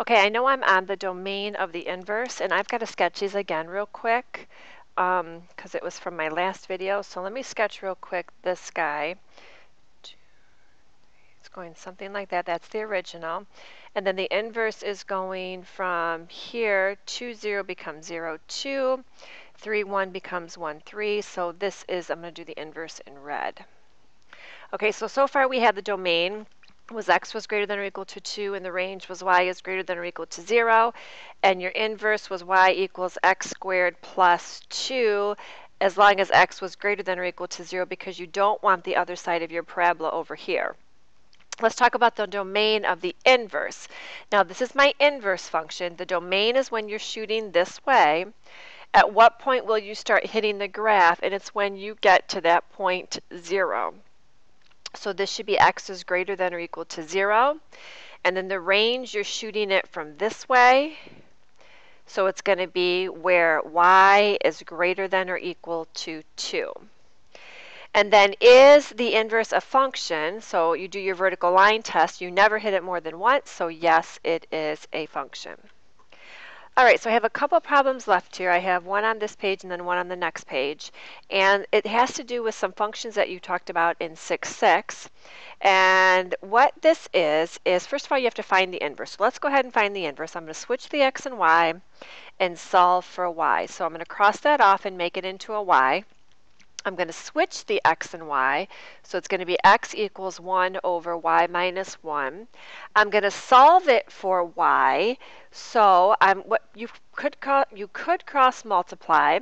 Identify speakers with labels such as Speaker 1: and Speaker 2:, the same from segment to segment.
Speaker 1: Okay, I know I'm on the domain of the inverse, and I've got to sketch these again real quick because it was from my last video. So let me sketch real quick this guy. It's going something like that. That's the original. And then the inverse is going from here, 2, 0 becomes 0, 2, 3, 1 becomes 1, 3. So this is, I'm going to do the inverse in red. Okay, so far we had the domain was x was greater than or equal to 2, and the range was y is greater than or equal to 0, and your inverse was y equals x squared plus 2, as long as x was greater than or equal to 0, because you don't want the other side of your parabola over here. Let's talk about the domain of the inverse. Now this is my inverse function. The domain is when you're shooting this way. At what point will you start hitting the graph? And it's when you get to that point 0. So this should be x is greater than or equal to 0. And then the range, you're shooting it from this way. So it's going to be where y is greater than or equal to 2. And then is the inverse a function? So you do your vertical line test. You never hit it more than once. So yes, it is a function. All right, so I have a couple problems left here. I have one on this page and then one on the next page. And it has to do with some functions that you talked about in 6.6. And what this is first of all, you have to find the inverse. So let's go ahead and find the inverse. I'm going to switch the x and y and solve for a y. So I'm going to cross that off and make it into a y. I'm going to switch the x and y, so it's going to be x equals 1 over y minus 1. I'm going to solve it for y, so you could cross multiply,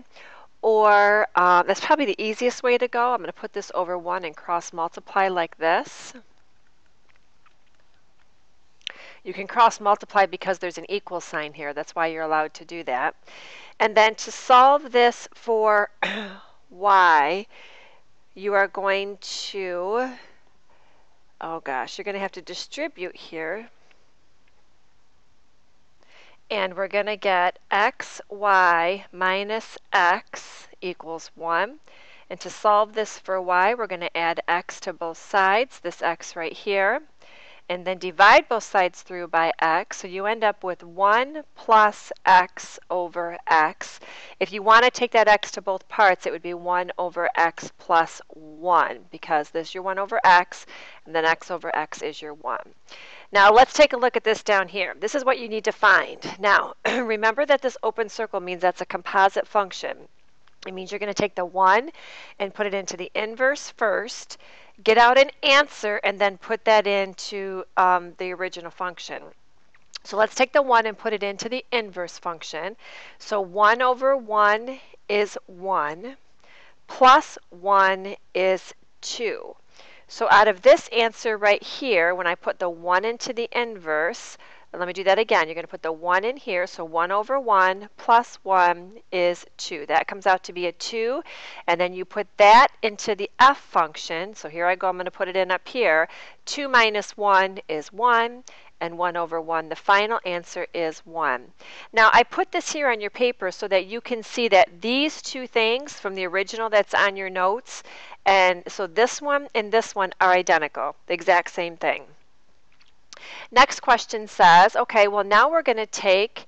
Speaker 1: or that's probably the easiest way to go. I'm going to put this over 1 and cross multiply like this. You can cross multiply because there's an equal sign here. That's why you're allowed to do that. And then to solve this for y, you are going to, oh gosh, you're going to have to distribute here. And we're going to get xy minus x equals 1. And to solve this for y, we're going to add x to both sides, this x right here. And then divide both sides through by x, so you end up with 1 plus x over x. If you want to take that x to both parts, it would be 1 over x plus 1, because this is your 1 over x, and then x over x is your 1. Now let's take a look at this down here. This is what you need to find. Now, remember that this open circle means that's a composite function. It means you're going to take the 1 and put it into the inverse first, get out an answer, and then put that into the original function. So let's take the 1 and put it into the inverse function. So 1 over 1 is 1, plus 1 is 2. So out of this answer right here, when I put the 1 into the inverse, and let me do that again. You're going to put the 1 in here, so 1 over 1 plus 1 is 2. That comes out to be a 2, and then you put that into the f function. So here I go, I'm going to put it in up here. 2 minus 1 is 1, and 1 over 1, the final answer is 1. Now I put this here on your paper so that you can see that these two things from the original that's on your notes, and so this one and this one are identical, the exact same thing. Next question says, okay, well now we're going to take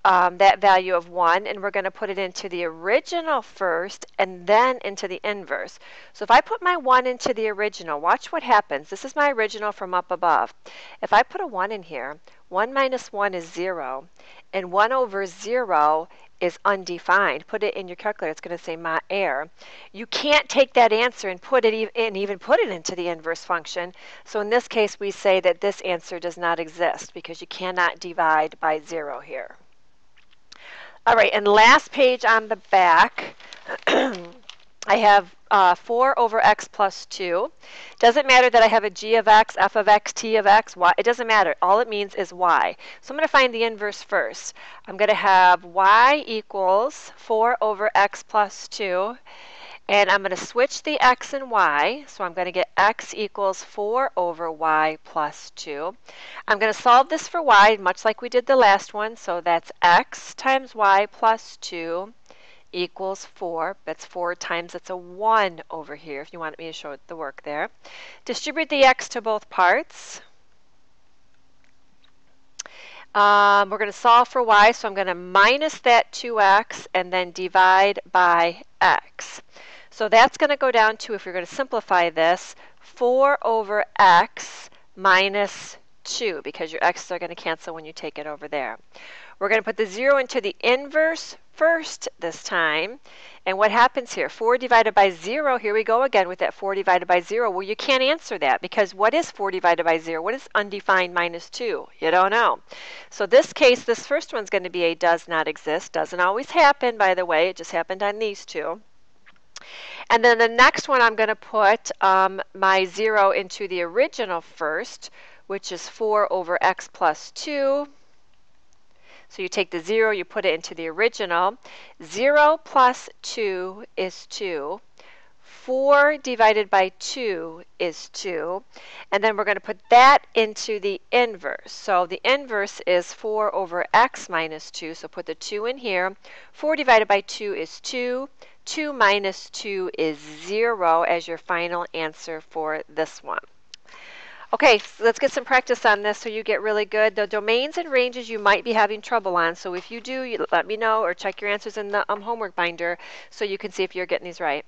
Speaker 1: that value of 1 and we're going to put it into the original first and then into the inverse. So if I put my 1 into the original, watch what happens. This is my original from up above. If I put a 1 in here, 1 minus 1 is 0, and 1 over 0 is undefined. Put it in your calculator. It's going to say ma error. You can't take that answer and put it even put it into the inverse function. So in this case, we say that this answer does not exist because you cannot divide by 0 here. All right, and last page on the back, I have 4 over x plus 2. Doesn't matter that I have a g of x, f of x, t of x, y. It doesn't matter. All it means is y. So I'm going to find the inverse first. I'm going to have y equals 4 over x plus 2. And I'm going to switch the x and y. So I'm going to get x equals 4 over y plus 2. I'm going to solve this for y, much like we did the last one. So that's x times y plus 2 equals 4. That's 4 times, that's a 1 over here, if you want me to show the work there. Distribute the x to both parts. We're going to solve for y, so I'm going to minus that 2x and then divide by x. So that's going to go down to, if you're going to simplify this, 4 over x minus 2, because your x's are going to cancel when you take it over there. We're going to put the 0 into the inverse first this time. And what happens here? 4 divided by 0, here we go again with that 4 divided by 0. Well, you can't answer that, because what is 4 divided by 0? What is undefined minus 2? You don't know. So this case, this first one's going to be a does not exist. Doesn't always happen, by the way. It just happened on these two. And then the next one, I'm going to put my 0 into the original first, which is 4 over x plus 2. So you take the 0, you put it into the original. 0 plus 2 is 2. 4 divided by 2 is 2. And then we're going to put that into the inverse. So the inverse is 4 over x minus 2. So put the 2 in here. 4 divided by 2 is 2. 2 minus 2 is 0 as your final answer for this one. Okay, so let's get some practice on this so you get really good. The domains and ranges you might be having trouble on, so if you do, you let me know or check your answers in the homework binder so you can see if you're getting these right.